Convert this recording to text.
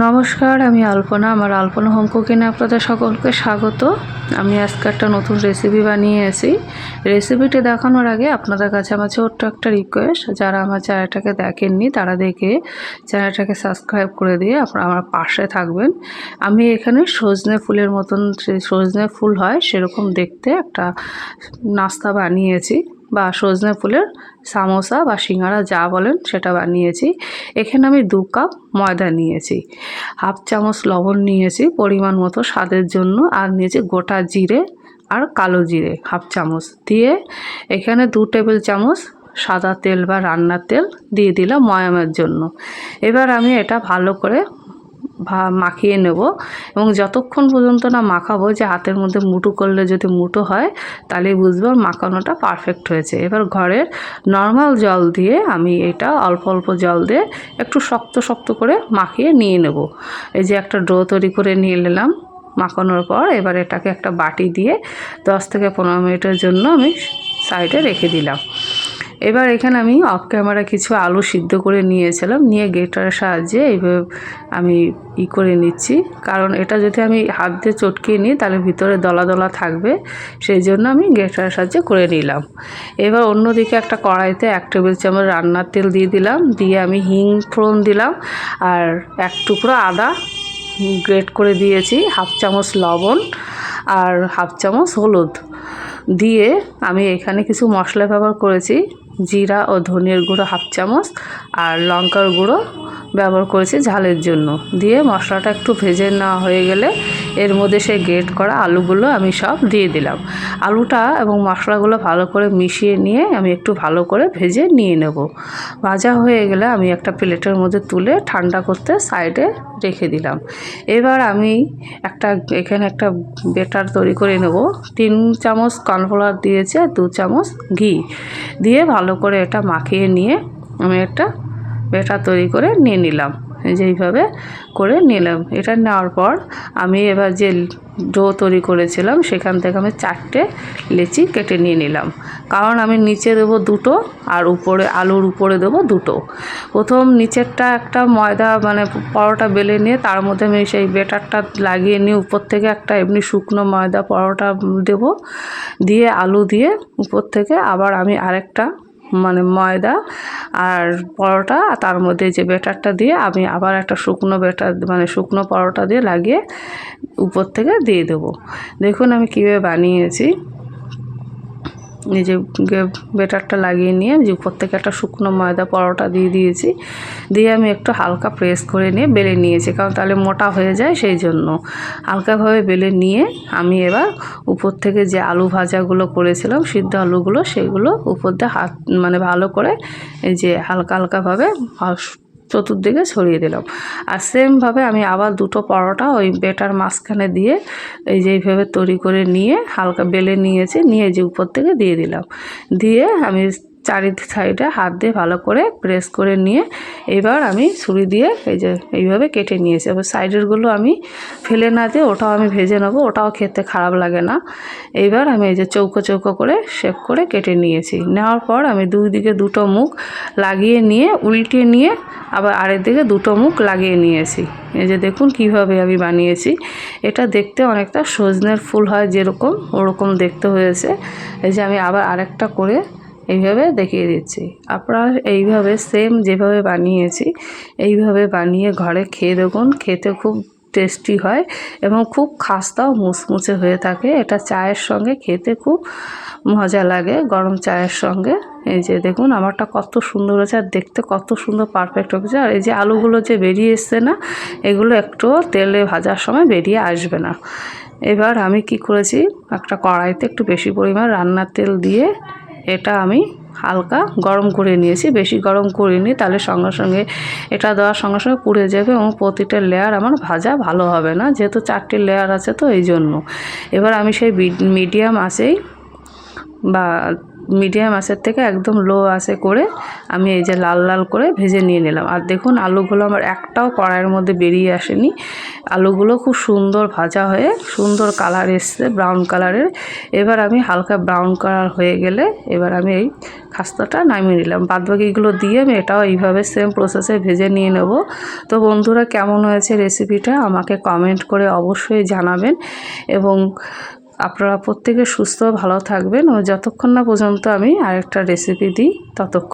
নমস্কার, আমি আলপনা। আমার আলপনা হোম কুকিংয়ে আপনাদের সকলকে স্বাগত। আমি আজকে একটা নতুন রেসিপি বানিয়েছি। রেসিপিটি দেখানোর আগে আপনাদের কাছে আমার ছোট্ট একটা রিকোয়েস্ট, যারা আমার চ্যানেলটাকে দেখেননি তারা দেখে চ্যানেলটাকে সাবস্ক্রাইব করে দিয়ে আপনারা আমার পাশে থাকবেন। আমি এখানে সজনে ফুলের মতন, সজনে ফুল হয় সেরকম দেখতে একটা নাস্তা বানিয়েছি, বা সজনে ফুলের সামোসা বা সিঙ্গারা যা বলেন সেটা বানিয়েছি। এখানে আমি 2 কাপ ময়দা নিয়েছি, হাফ চামচ লবণ নিয়েছি পরিমাণ মতো স্বাদের জন্য, আর নিয়েছি গোটা জিরে আর কালো জিরে হাফ চামচ দিয়ে, এখানে 2 টেবিল চামচ সাদা তেল বা রান্নার তেল দিয়ে দিলাম ময়ামের জন্য। এবার আমি এটা ভালো করে মাখিয়ে নেব, এবং যতক্ষণ পর্যন্ত না মাখাবো যে হাতের মধ্যে মুঠো করলে যদি মুঠো হয় তাহলে বুঝবো মাখানোটা পারফেক্ট হয়েছে। এবার ঘরের নর্মাল জল দিয়ে আমি এটা অল্প অল্প জল দিয়ে একটু শক্ত শক্ত করে মাখিয়ে নিয়ে নেব। এই যে একটা ডো তৈরি করে নিয়ে নিলাম মাখানোর পর। এবার এটাকে একটা বাটি দিয়ে 10 থেকে 15 মিনিটের জন্য আমি সাইডে রেখে দিলাম। এবার এখানে আমি অফ ক্যামেরা কিছু আলু সিদ্ধ করে নিয়েছিলাম, নিয়ে গ্রেটারের সাহায্যে এইভাবে আমি করে নিচ্ছি, কারণ এটা যদি আমি হাত দিয়ে চটকিয়ে নিই তাহলে ভিতরে দলা দলা থাকবে, সেই জন্য আমি গ্রেটারের সাহায্যে করে নিলাম। এবার অন্যদিকে একটা কড়াইতে 1 টেবিল চামচ রান্নার তেল দিয়ে দিলাম, দিয়ে আমি হিং ফোড়ন দিলাম, আর 1 টুকরো আদা গ্রেট করে দিয়েছি, হাফ চামচ লবণ আর হাফ চামচ হলুদ দিয়ে আমি এখানে কিছু মশলা ব্যবহার করেছি। জিরা ও ধনিয়ার গুঁড়ো হাফ চামচ আর লঙ্কার গুঁড়ো ব্যবহার করেছি ঝালের জন্য। দিয়ে মশলাটা একটু ভেজে নেওয়া হয়ে গেলে এর মধ্যে সেই গ্রেট করা আলুগুলো আমি সব দিয়ে দিলাম। আলুটা এবং মশলাগুলো ভালো করে মিশিয়ে নিয়ে আমি একটু ভালো করে ভেজে নিয়ে নেব। ভাজা হয়ে গেলে আমি একটা প্লেটের মধ্যে তুলে ঠান্ডা করতে সাইডে রেখে দিলাম। এবার আমি এখানে একটা ব্যাটার তৈরি করে নেব। 3 চামচ কর্নফ্লাওয়ার দিয়েছি আর 2 চামচ ঘি দিয়ে ভালো করে এটা মাখিয়ে নিয়ে আমি একটা ব্যাটার তৈরি করে নিয়ে নিলাম। যেইভাবে করে নিলাম, এটা নেওয়ার পর আমি এবার যে ডো তৈরি করেছিলাম সেখান থেকে আমি 4টে লেচি কেটে নিয়ে নিলাম, কারণ আমি নিচে দেবো 2টো আর উপরে আলুর উপরে দেবো 2টো। প্রথম নিচেরটা একটা ময়দা পরোটা বেলে নিয়ে তার মধ্যে আমি সেই ব্যাটারটা লাগিয়ে নিয়ে উপর থেকে একটা এমনি শুকনো ময়দা পরোটা দেবো, দিয়ে আলু দিয়ে উপর থেকে আবার আমি আরেকটা ময়দা আর পরোটা, তার মধ্যে যে ব্যাটারটা দিয়ে আমি আবার একটা শুকনো ব্যাটার শুকনো পরোটা দিয়ে লাগিয়ে উপর থেকে দিয়ে দেবো। দেখুন আমি কীভাবে বানিয়েছি। এই যে ব্যাটারটা লাগিয়ে নিয়ে যে উপর থেকে একটা শুকনো ময়দা পরোটা দিয়ে দিয়েছি, দিয়ে আমি একটু হালকা প্রেস করে নিয়ে বেলে নিয়েছি, কারণ তাহলে মোটা হয়ে যায়, সেই জন্য হালকাভাবে বেলে নিয়ে আমি এবার উপর থেকে যে আলু ভাজাগুলো করেছিলাম সিদ্ধ আলুগুলো, সেগুলো উপর দিয়ে হাত ভালো করে এই যে হালকা হালকাভাবে চতুর্দিকে ছড়িয়ে দিলাম। আর সেমভাবে আমি আবার 2টো পরোটা ওই ব্যাটার মাঝখানে দিয়ে এই যে এইভাবে তৈরি করে নিয়ে হালকা বেলে নিয়েছি, নিয়ে যে উপর থেকে দিয়ে দিলাম। দিয়ে আমি চারি সাইডে হাত দিয়ে ভালো করে প্রেস করে নিয়ে এবার আমি ছুরি দিয়ে এই যে এইভাবে কেটে নিয়েছি। এবার সাইডেরগুলো আমি ফেলে না দিয়ে ওটাও আমি ভেজে নেবো, ওটাও খেতে খারাপ লাগে না। এইবার আমি এই যে চৌকো চৌকো করে শেপ করে কেটে নিয়েছি। নেওয়ার পর আমি 2 দিকে 2টো মুখ লাগিয়ে নিয়ে উল্টে নিয়ে আবার আরেক দিকে 2টো মুখ লাগিয়ে নিয়েছি। এই যে দেখুন কিভাবে আমি বানিয়েছি। এটা দেখতে অনেকটা সজনের ফুল হয় যেরকম, ওরকম দেখতে হয়েছে। এই যে আমি আবার আরেকটা করে এইভাবে দেখিয়ে দিচ্ছি। আপনারা এইভাবে সেম যেভাবে বানিয়েছি এইভাবে বানিয়ে ঘরে খেয়ে দেখুন, খেতে খুব টেস্টি হয় এবং খুব খাস্তাও মুচমুচে হয়ে থাকে। এটা চায়ের সঙ্গে খেতে খুব মজা লাগে, গরম চায়ের সঙ্গে। এই যে দেখুন আমারটা কত সুন্দর হয়েছে আর দেখতে কত সুন্দর পারফেক্ট হয়েছে। আর এই যে আলুগুলো যে বেরিয়ে এসছে না, এগুলো একটু তেলে ভাজার সময় বেরিয়ে আসবে না। এবার আমি কি করেছি, একটা কড়াইতে একটু বেশি পরিমাণ রান্নার তেল দিয়ে এটা আমি হালকা গরম করে নিয়েছি, বেশি গরম করিনি, তাহলে সঙ্গে সঙ্গে এটা দেওয়ার সঙ্গে সঙ্গে পুড়ে যাবে এবং প্রতিটা লেয়ার আমার ভাজা ভালো হবে না, যেহেতু 4টে লেয়ার আছে তো এই জন্য। এবার আমি সেই মিডিয়াম আঁচেই বা মিডিয়াম আঁচের থেকে একদম লো আঁচে করে আমি এই যে লাল লাল করে ভেজে নিয়ে নিলাম। আর দেখুন আলুগুলো আমার একটাও কড়াইয়ের মধ্যে বেরিয়ে আসেনি। আলুগুলো খুব সুন্দর ভাজা হয়ে সুন্দর কালার এসছে, ব্রাউন কালারের। এবার আমি হালকা ব্রাউন কালার হয়ে গেলে এবার আমি এই খাস্তাটা নামিয়ে নিলাম। বাদবাকিগুলো দিয়ে আমি এটাও এইভাবে সেম প্রসেসে ভেজে নিয়ে নেব। তো বন্ধুরা, কেমন হয়েছে রেসিপিটা আমাকে কমেন্ট করে অবশ্যই জানাবেন, এবং আপনারা প্রত্যেকে সুস্থ ভালো থাকবেন। ও যতক্ষণ না পর্যন্ত আমি আরেকটা রেসিপি দিই ততক্ষণ